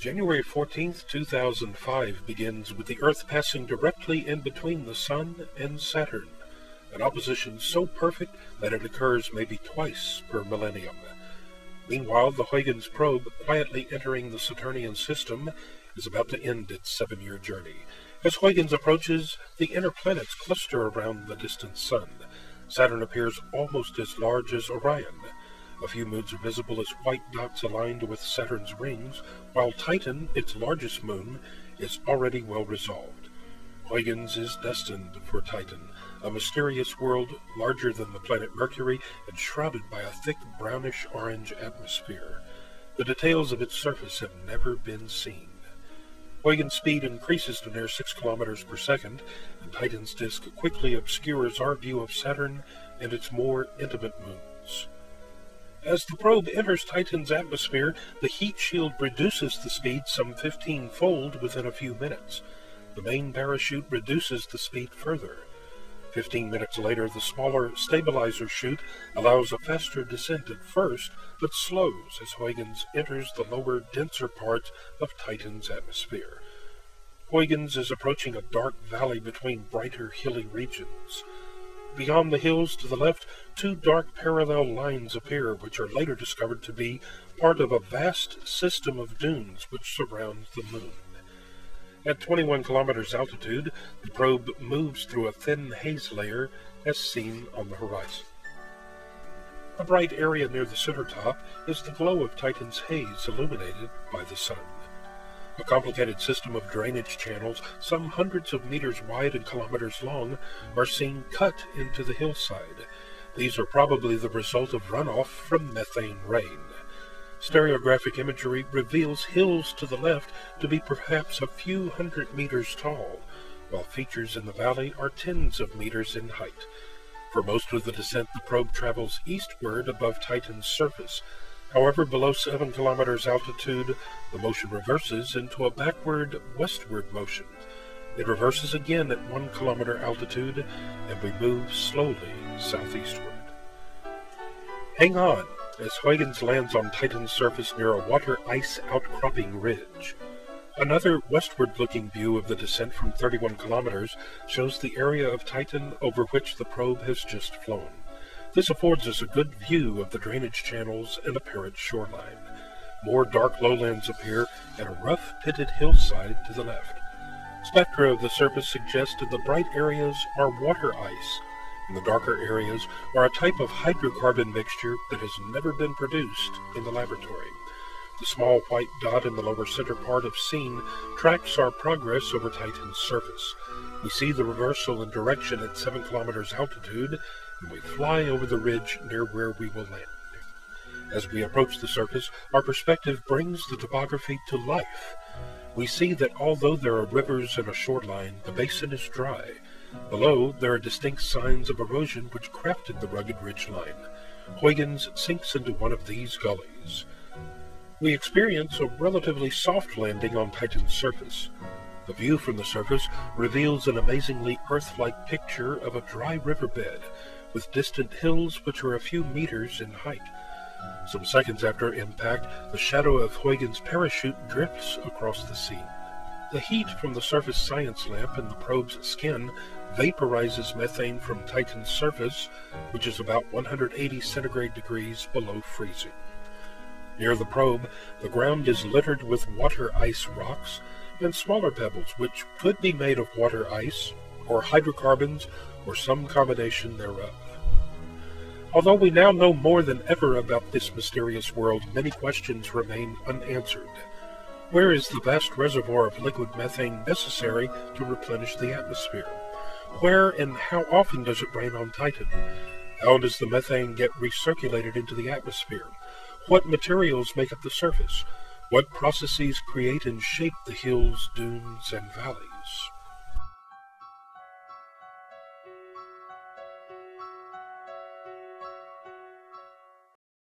January 14th, 2005 begins with the Earth passing directly in between the Sun and Saturn, an opposition so perfect that it occurs maybe twice per millennium. Meanwhile, the Huygens probe, quietly entering the Saturnian system, is about to end its 7-year journey. As Huygens approaches, the inner planets cluster around the distant Sun. Saturn appears almost as large as Orion. A few moons are visible as white dots aligned with Saturn's rings, while Titan, its largest moon, is already well resolved. Huygens is destined for Titan, a mysterious world larger than the planet Mercury and shrouded by a thick brownish-orange atmosphere. The details of its surface have never been seen. Huygens' speed increases to near 6 kilometers per second, and Titan's disk quickly obscures our view of Saturn and its more intimate moons. As the probe enters Titan's atmosphere, the heat shield reduces the speed some 15-fold within a few minutes. The main parachute reduces the speed further. 15 minutes later, the smaller stabilizer chute allows a faster descent at first, but slows as Huygens enters the lower, denser part of Titan's atmosphere. Huygens is approaching a dark valley between brighter, hilly regions. Beyond the hills to the left, 2 dark parallel lines appear, which are later discovered to be part of a vast system of dunes which surrounds the moon. At 21 kilometers altitude, the probe moves through a thin haze layer as seen on the horizon. A bright area near the center top is the glow of Titan's haze illuminated by the sun. A complicated system of drainage channels, some hundreds of meters wide and kilometers long, are seen cut into the hillside. These are probably the result of runoff from methane rain. Stereographic imagery reveals hills to the left to be perhaps a few hundred meters tall, while features in the valley are tens of meters in height. For most of the descent, the probe travels eastward above Titan's surface. However, below 7 kilometers altitude, the motion reverses into a backward westward motion. It reverses again at 1 kilometer altitude, and we move slowly southeastward. Hang on, as Huygens lands on Titan's surface near a water ice outcropping ridge. Another westward-looking view of the descent from 31 kilometers shows the area of Titan over which the probe has just flown. This affords us a good view of the drainage channels and apparent shoreline. More dark lowlands appear and a rough pitted hillside to the left. Spectra of the surface suggest that the bright areas are water ice, and the darker areas are a type of hydrocarbon mixture that has never been produced in the laboratory. The small white dot in the lower center part of scene tracks our progress over Titan's surface. We see the reversal in direction at 7 kilometers altitude, and we fly over the ridge near where we will land. As we approach the surface, our perspective brings the topography to life. We see that although there are rivers and a shoreline, the basin is dry. Below, there are distinct signs of erosion which crafted the rugged ridgeline. Huygens sinks into one of these gullies. We experience a relatively soft landing on Titan's surface. The view from the surface reveals an amazingly Earth-like picture of a dry riverbed, with distant hills which are a few meters in height. Some seconds after impact, the shadow of Huygens' parachute drifts across the scene. The heat from the surface science lamp in the probe's skin vaporizes methane from Titan's surface, which is about 180 centigrade degrees below freezing. Near the probe, the ground is littered with water ice rocks and smaller pebbles, which could be made of water ice, or hydrocarbons, or some combination thereof. Although we now know more than ever about this mysterious world, many questions remain unanswered. Where is the vast reservoir of liquid methane necessary to replenish the atmosphere? Where and how often does it rain on Titan? How does the methane get recirculated into the atmosphere? What materials make up the surface? What processes create and shape the hills, dunes, and valleys?